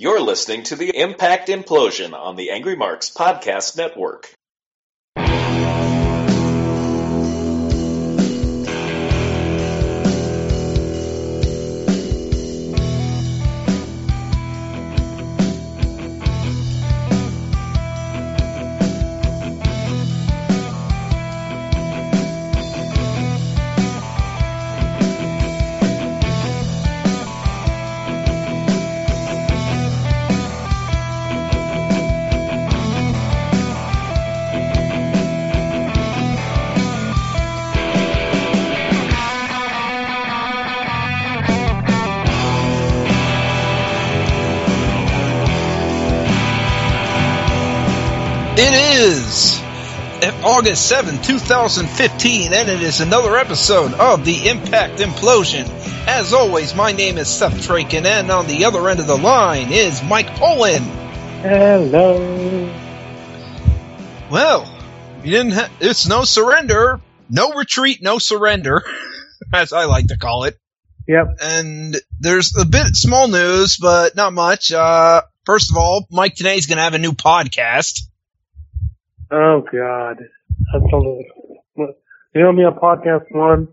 You're listening to the Impact Implosion on the Angry Marks Podcast Network. It is August 7th, 2015, and it is another episode of the Impact Implosion. As always, my name is Seth Traken, and on the other end of the line is Mike Poland. Hello. Well, it's no surrender, no retreat, no surrender, as I like to call it. Yep. And there's a bit small news, but not much. First of all, Mike today is going to have a new podcast. Oh, God. You know me on podcast one?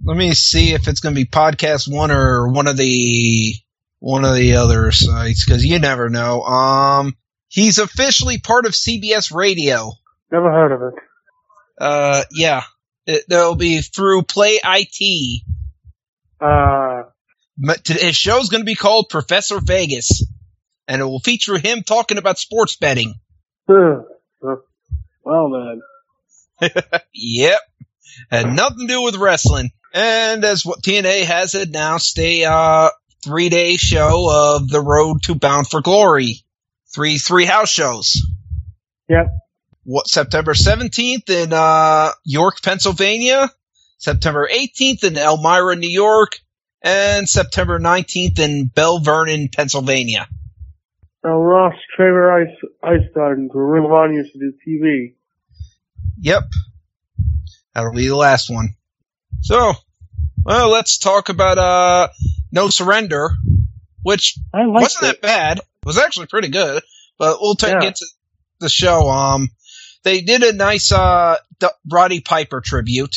Let me see if it's going to be podcast one or one of the other sites, because you never know. He's officially part of CBS Radio. Never heard of it. Yeah. That'll be through Play IT. His show's going to be called Professor Vegas, and it will feature him talking about sports betting. Well, then. Yep. Had nothing to do with wrestling. And as what TNA has announced, a 3-day show of The Road to Bound for Glory. Three house shows. Yep. September 17th in York, Pennsylvania. September 18th in Elmira, New York. And September 19th in Bell Vernon, Pennsylvania. Now, Ross Traver Ice Gardens, where Ring of Honor used to do TV. Yep. That'll be the last one. So, well, let's talk about No Surrender, which wasn't that bad. It was actually pretty good, but we'll get to the show. They did a nice Roddy Piper tribute.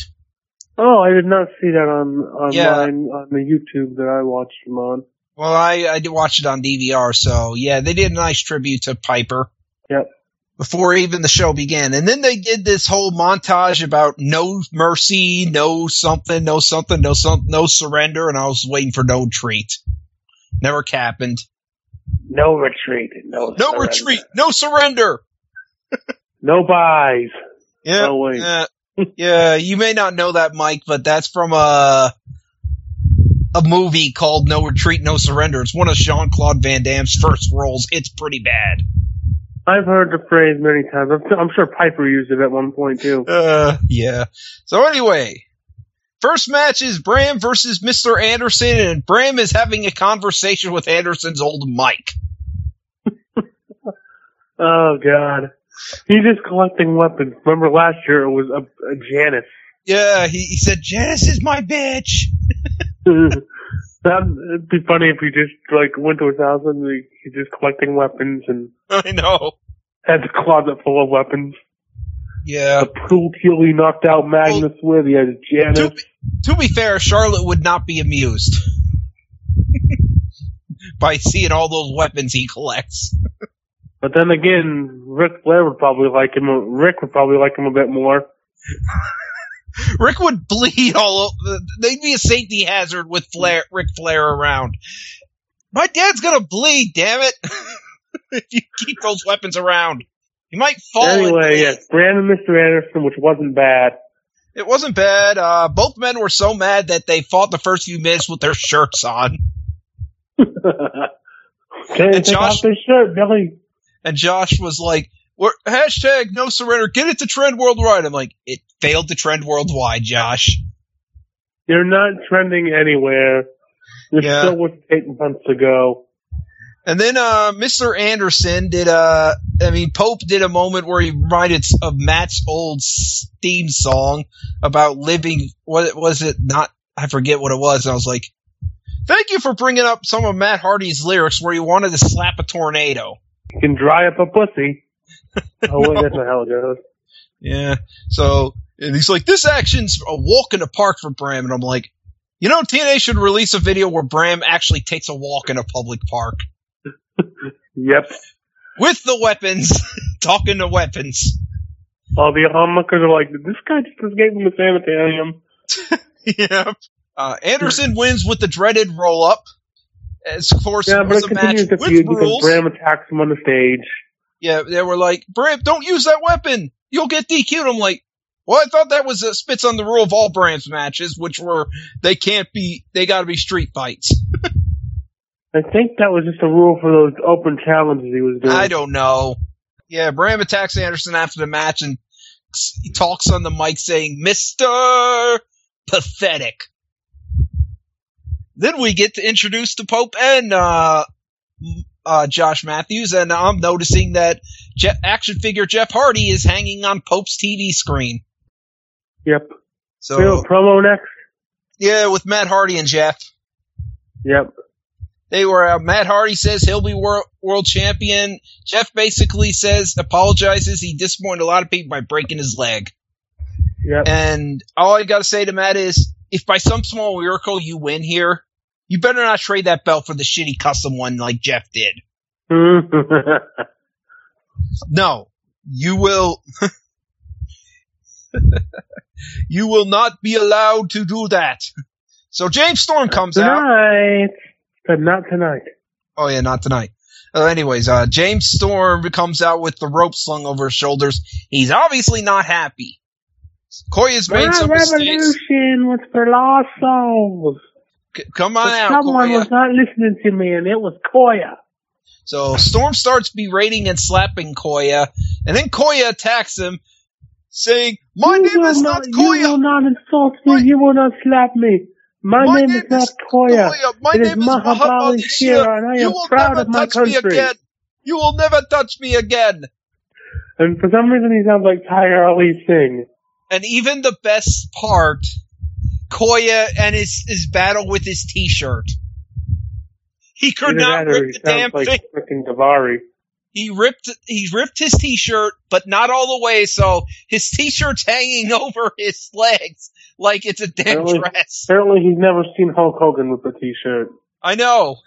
Oh, I did not see that on the YouTube that I watched him on. Well, I did watch it on DVR, so yeah, they did a nice tribute to Piper. Yep. Before even the show began. And then they did this whole montage about no mercy, no something, no surrender, and I was waiting for no treat. Never happened. No retreat, no surrender. Retreat, no surrender. No buys. Yeah. Oh, wait. Yeah, you may not know that, Mike, but that's from a movie called No Retreat, No Surrender. It's one of Jean-Claude Van Damme's first roles. It's pretty bad. I've heard the phrase many times. I'm sure Piper used it at one point, too. Yeah. So anyway, first match is Bram versus Mr. Anderson, and Bram is having a conversation with Anderson's old Mike. Oh, God. He's just collecting weapons. Remember last year it was a Janice. Yeah, he said, Janice is my bitch. It'd be funny if he just went to his house and he's just collecting weapons and I know. Had the closet full of weapons. Yeah. The pool cue he knocked out Magnus with. He had Janice. To be fair, Charlotte would not be amused by seeing all those weapons he collects. But then again, Ric would probably like him a bit more. Rick would bleed all over. They'd be a safety hazard with Ric Flair around. My dad's gonna bleed, damn it. If you keep those weapons around. You might fall. Anyway, yes, Brandon and Mr. Anderson, which wasn't bad. It wasn't bad. Both men were so mad that they fought the first few minutes with their shirts on. Take off their shirt, Billy. And Josh was like, hashtag no surrender, get it to trend worldwide. I'm like, it failed to trend worldwide, Josh. You're not trending anywhere. You're still with 8 months to go. And then Mr. Anderson did Pope did a moment where he reminded of Matt's old theme song about living, what was it? Not, I forget what it was. And I was like, Thank you for bringing up some of Matt Hardy's lyrics where he wanted to slap a tornado. You can dry up a pussy. Oh, wait, that's not how it goes. Yeah. So, and he's like, this action's a walk in the park for Bram. And I'm like, you know, TNA should release a video where Bram actually takes a walk in a public park. Yep. With the weapons. Talking to weapons. All the onlookers are like, this guy just escaped from the sanitarium. Yep. Anderson wins with the dreaded roll-up. As, of course, yeah, it was a match with rules. Because Bram attacks him on the stage. Yeah, they were like, Bram, don't use that weapon. You'll get DQ'd. I'm like, well, I thought that was spits on the rule of all Bram's matches, which were, they gotta be street fights. I think that was just a rule for those open challenges he was doing. I don't know. Yeah, Bram attacks Anderson after the match and he talks on the mic saying, Mr. Pathetic. Then we get to introduce the Pope and Josh Matthews, and I'm noticing that action figure Jeff Hardy is hanging on Pope's TV screen. Yep. So we have a promo next? Yeah, with Matt Hardy and Jeff. Yep. They were, Matt Hardy says he'll be world champion. Jeff basically apologizes. He disappointed a lot of people by breaking his leg. Yep. And all I gotta say to Matt is, if by some small miracle you win here, you better not trade that belt for the shitty custom one like Jeff did. No, you will. You will not be allowed to do that. So James Storm comes out. But not tonight. Oh yeah, not tonight. Anyways, James Storm comes out with the rope slung over his shoulders. He's obviously not happy. Koya's made some mistakes. Revolution was for lost souls. Come on out, someone Koya. was not listening to me, and it was Koya. So Storm starts berating and slapping Koya, and then Koya attacks him, saying, "My name is not Koya. You will not insult me. You will not slap me. My name is not Koya. My name is Mahabali Shira, and I am proud of my country." You will never touch me again. And for some reason, he sounds like Tiger Ali Singh. And even the best part, Koya and his battle with his T-shirt. He could not rip the damn thing. Freaking Davari. He ripped his T-shirt, but not all the way, so his T-shirt's hanging over his legs like it's a damn dress. Apparently he's never seen Hulk Hogan with a T-shirt. I know.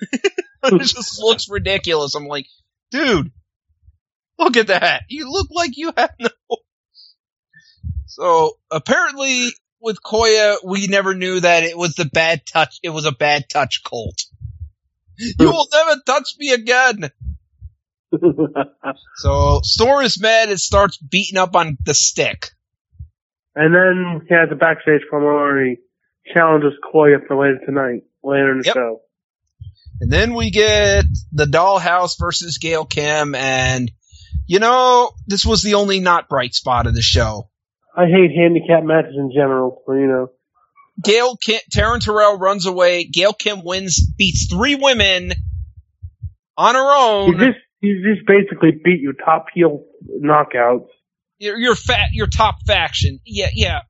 It just looks ridiculous. I'm like, dude, look at that. You look like you have no... So, apparently, with Koya, we never knew that it was a bad touch cult. You will never touch me again! So, Storm is mad and starts beating up on the stick. And then he has a backstage promo where he challenges Koya for later in the show. And then we get the Dollhouse versus Gail Kim, and, you know, this was the only not bright spot of the show. I hate handicap matches in general, but, you know. Taryn Terrell runs away. Gail Kim wins, beats 3 women on her own. He's just basically beat you top heel knockouts. Your top faction. Yeah.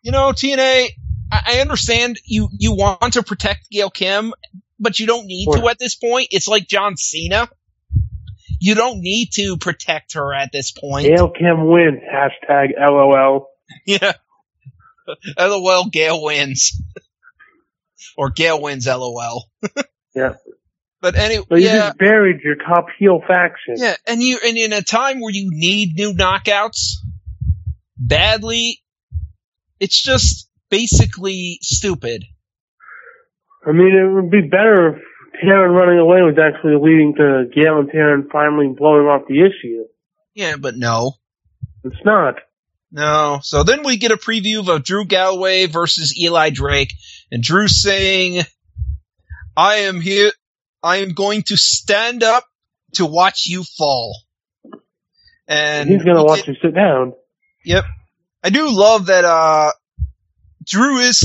You know, TNA, I understand you want to protect Gail Kim, but you don't need to at this point. It's like John Cena. You don't need to protect her at this point. Gail Kim wins. #LOL. Yeah. LOL, Gail wins. Or Gail wins, LOL. Yeah. But anyway, you just buried your top heel faction. Yeah, and in a time where you need new knockouts badly, it's just basically stupid. I mean, it would be better if Taryn running away was actually leading to Gail and Taryn finally blowing off the issue. Yeah, but no. It's not. No. So then we get a preview of Drew Galloway versus Eli Drake, and Drew saying, I am going to stand up to watch you fall. And he's going to watch you sit down. Yep. I do love that, Drew is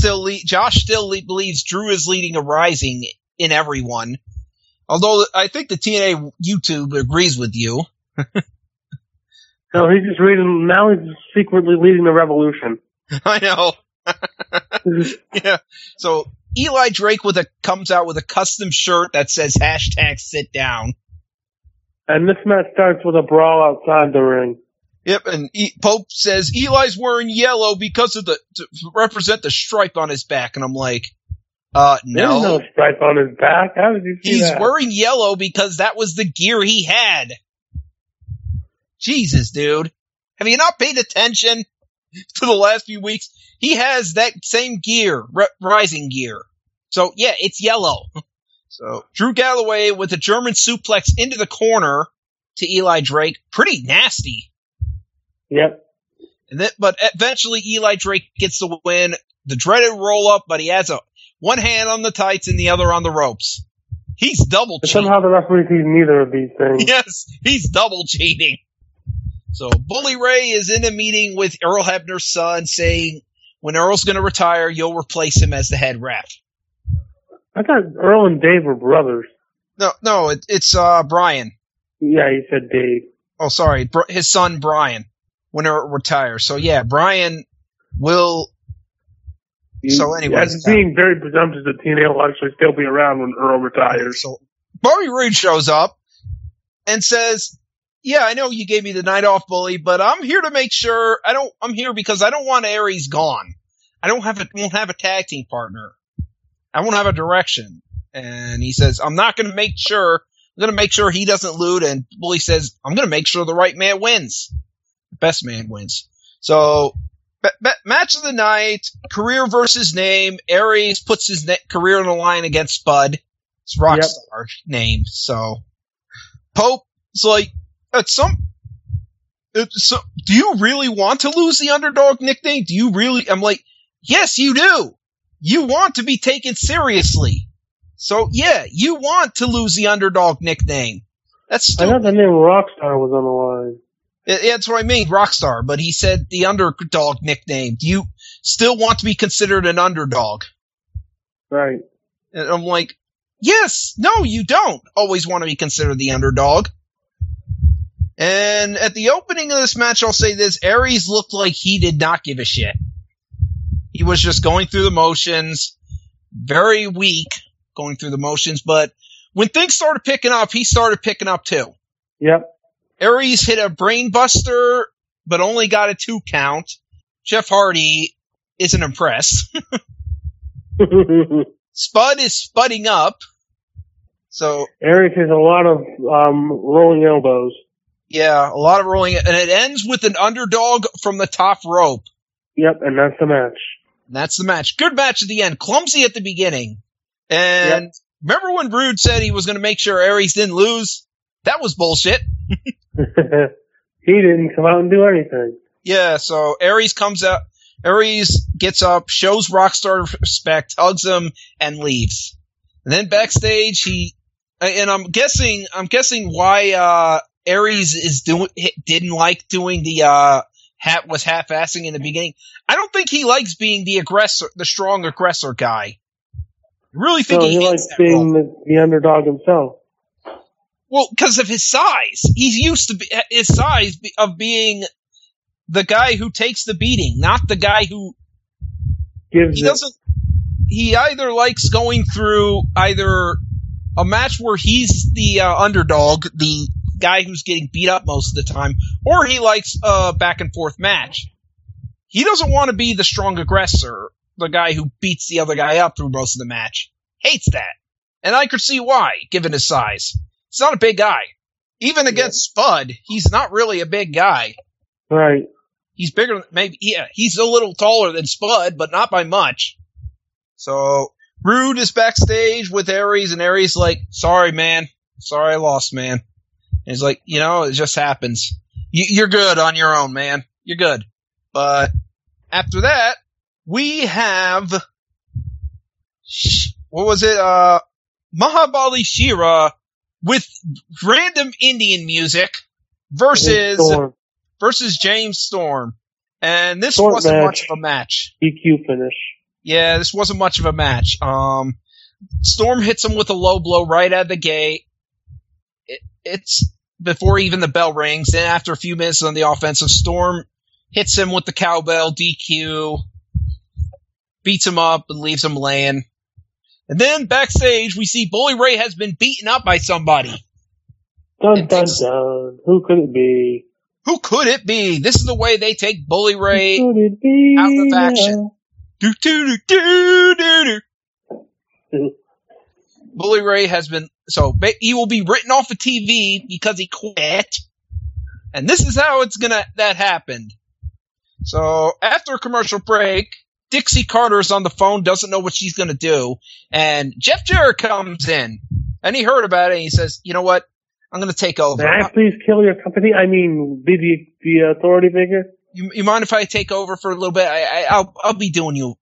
Josh still believes Drew is leading a rising in everyone. Although I think the TNA YouTube agrees with you. No, he's just secretly leading the revolution. I know. Yeah. So Eli Drake comes out with a custom shirt that says #sit-down. And this match starts with a brawl outside the ring. Yep, and Pope says Eli's wearing yellow because of to represent the stripe on his back, and I'm like, no. There's no stripe on his back. How did you see that? He's wearing yellow because that was the gear he had. Jesus, dude. Have you not paid attention to the last few weeks? He has that same gear, rising gear. So, yeah, it's yellow. So, Drew Galloway with a German suplex into the corner to Eli Drake. Pretty nasty. Yep. But eventually Eli Drake gets the win. The dreaded roll-up, but he has one hand on the tights and the other on the ropes. He's double cheating. Somehow the referee sees neither of these things. Yes, he's double cheating. So Bully Ray is in a meeting with Earl Hebner's son saying when Earl's going to retire, you'll replace him as the head ref. I thought Earl and Dave were brothers. No, it's Brian. Yeah, he said Dave. Oh, sorry. His son, Brian, when Earl retires. So, yeah, Brian will... So anyway, that's being very presumptuous that TNA will actually still be around when Earl retires. So Bobby Roode shows up and says, "Yeah, I know you gave me the night off, Bully, but I'm here to make sure I'm here because I don't want Aries gone. I won't have a tag team partner. I won't have a direction." And he says, I'm going to make sure he doesn't lose. And Bully says, I'm going to make sure the right man wins. The best man wins. So, match of the night, career versus name. Aries puts his career on the line against Spud. It's Rockstar name. So, Pope's like, do you really want to lose the underdog nickname? Do you really? I'm like, yes, you do. You want to be taken seriously. So, yeah, you want to lose the underdog nickname. That's stupid. I thought the name Rockstar was on the line. That's what I mean, Rockstar, but he said the underdog nickname. Do you still want to be considered an underdog? Right. And I'm like, yes, no, you don't always want to be considered the underdog. And at the opening of this match, I'll say this, Aries looked like he did not give a shit. He was just going through the motions, very weak going through the motions, but when things started picking up, he started picking up too. Yep. Aries hit a brain buster, but only got a 2 count. Jeff Hardy isn't impressed. Spud is spudding up. So Aries has a lot of rolling elbows. Yeah, a lot of rolling, and it ends with an underdog from the top rope. Yep, and that's the match. That's the match. Good match at the end. Clumsy at the beginning. And Remember when Rude said he was going to make sure Aries didn't lose? That was bullshit. He didn't come out and do anything. Yeah, so Aries comes out. Aries gets up, shows Rockstar respect, hugs him, and leaves. And then backstage, I'm guessing why Aries didn't like doing the was half-assing in the beginning. I don't think he likes being the aggressor, the strong aggressor guy. I really think he likes being the underdog himself. Well, because of his size. He's used to his size of being the guy who takes the beating, not the guy who he either likes going through either a match where he's the underdog, the guy who's getting beat up most of the time, or he likes a back and forth match. He doesn't want to be the strong aggressor, the guy who beats the other guy up through most of the match. Hates that. And I could see why, given his size. He's not a big guy. Even against Spud, he's not really a big guy. Right. He's bigger, he's a little taller than Spud, but not by much. So, Rude is backstage with Aries, and Aries like, sorry, man. Sorry I lost, man. And he's like, it just happens. You're good on your own, man. You're good. But after that, we have, what was it? Mahabali Shera with random Indian music versus James Storm. And this wasn't much of a match. DQ finish. Yeah, this wasn't much of a match. Storm hits him with a low blow right out of the gate. It's before even the bell rings. Then after a few minutes on the offensive, Storm hits him with the cowbell, DQ, beats him up, and leaves him laying. And then backstage, we see Bully Ray has been beaten up by somebody. Dun, dun, dun. Who could it be? Who could it be? This is the way they take Bully Ray Who could it be? out of action. Do, do, do, do, do. Bully Ray has been, so he will be written off of TV because he quit. And this is how that happened. So after a commercial break, Dixie Carter's on the phone, doesn't know what she's gonna do. And Jeff Jarrett comes in and he heard about it and he says, you know what? I'm gonna take over. May I please kill your company? I mean, be the authority figure? You mind if I take over for a little bit? I'll be doing you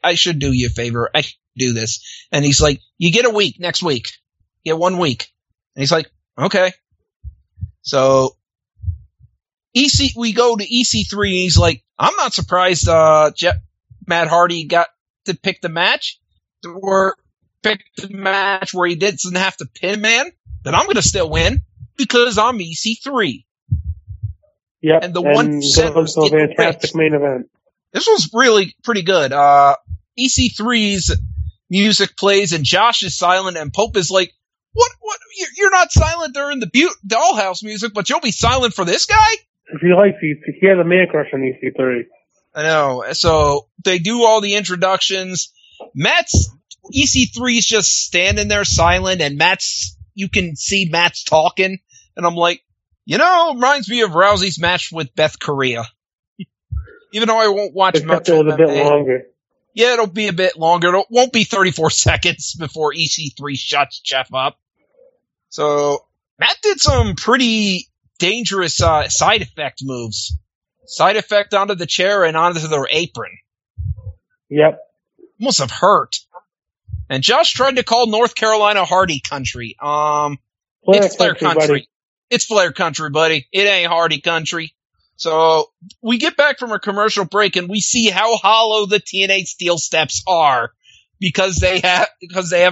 I should do you a favor. I should do this. And he's like, you get a week next week. You get 1 week. And he's like, okay. So we go to EC3 and he's like, I'm not surprised, Matt Hardy got to pick the match where he doesn't have to pin man, but I'm going to still win because I'm EC3. Yep. And the one set was a fantastic main event. This was really pretty good. EC3's music plays and Josh is silent and Pope is like, what, you're not silent during the Dollhouse music, but you'll be silent for this guy? If he likes he has a man crush on EC3. I know. So they do all the introductions. EC3's just standing there silent and you can see Matt's talking. And I'm like, reminds me of Rousey's match with Beth Correa. Even though I won't watch much of it. A bit longer. Yeah, it'll be a bit longer. It won't be 34 seconds before EC3 shuts Jeff up. So Matt did some pretty dangerous side effect moves. Side effect onto the chair and onto their apron. Yep. Must have hurt. And Josh tried to call North Carolina Hardy country. It's Flair country. Buddy. It's Flair country, buddy. It ain't Hardy country. So we get back from a commercial break and we see how hollow the TNA steel steps are because they have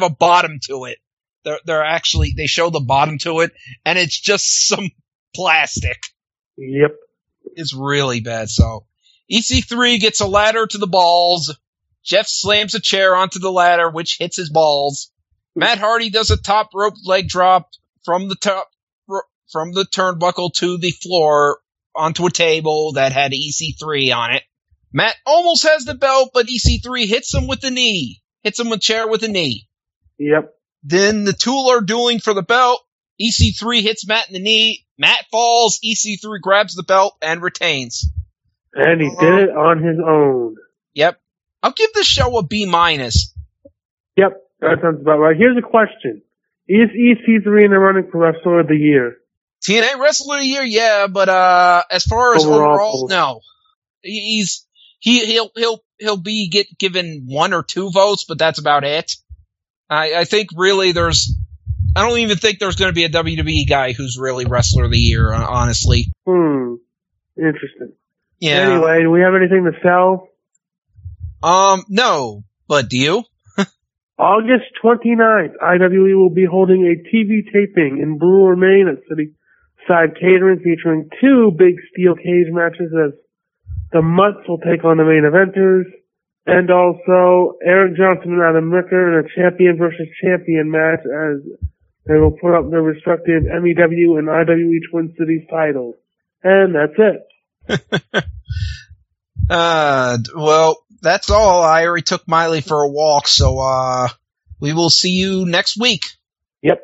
a bottom to it. They show the bottom to it and it's just some plastic. Yep. It's really bad. So EC3 gets a ladder to the balls. Jeff slams a chair onto the ladder, which hits his balls. Matt Hardy does a top rope leg drop from the turnbuckle to the floor onto a table that had EC3 on it. Matt almost has the belt, but EC3 hits him with the knee. Hits him with chair with a knee. Yep. Then the two are dueling for the belt. EC3 hits Matt in the knee. Matt falls. EC3 grabs the belt and retains. And he did it on his own. Yep. I'll give this show a B-. Yep. That sounds about right. Here's a question. Is EC3 in the running for Wrestler of the Year? TNA Wrestler of the Year, yeah, but as far as overall, no. He'll be given 1 or 2 votes, but that's about it. I think really I don't even think there's going to be a WWE guy who's really Wrestler of the Year, honestly. Interesting. Yeah. Anyway, do we have anything to sell? No, but do you? August 29th, IWE will be holding a TV taping in Brewer, Maine at Cityside Catering featuring 2 big steel cage matches as the Mutts will take on the main eventers, and also Eric Johnson and Adam Ricker in a champion versus champion match as they will put up their respective MEW and IWE Twin Cities titles. And that's it. Well, that's all. I already took Miley for a walk, so we will see you next week. Yep.